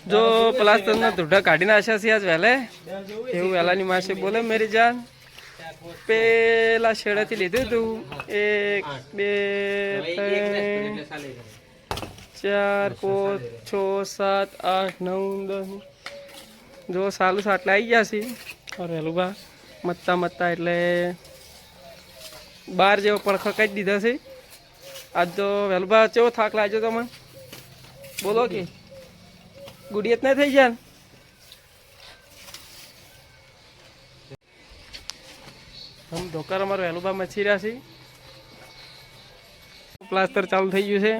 जो प्लास्टर ना धुड्डा काढ़ी नाशा सी आज वेले એવું વેલાની માસે બોલે મેરી જાન પેલા શેડેથી લીધું તું 1 2 3 4 5 6 7 8 9 10 જો સાલું સાટલા આવી ગયા છે और વેલું બા મત્તા મત્તા એટલે 12 જેવો પડખો કાઢી દીધા છે આજ તો વેલું બા કેવો થાક લાગ્યો તમને બોલો કે ગુડિયત ના થઈ જાય हम धोकर अमर वेलुबा मच्छी रहा है प्लास्टर चालू थी गयु है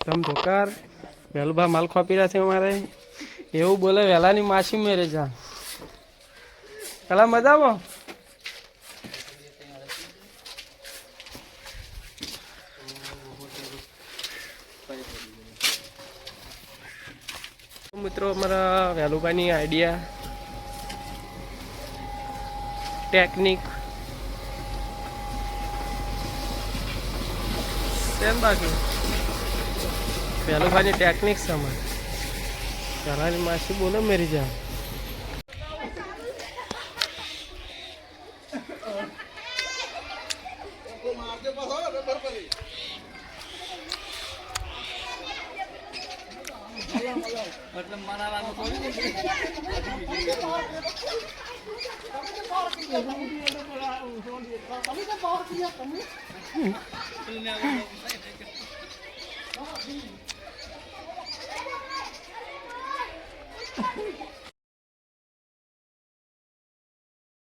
हम धोकर वेलुबा माल खोपी रहा है अमारे एवं बोले वेला मासी मेरे जा पहला मजा वो मित्रों अमरा वेलुबा आइडिया टेक्निक बाकी वेलुबा टेक्निक समझ चला मासी बोलो मेरी जान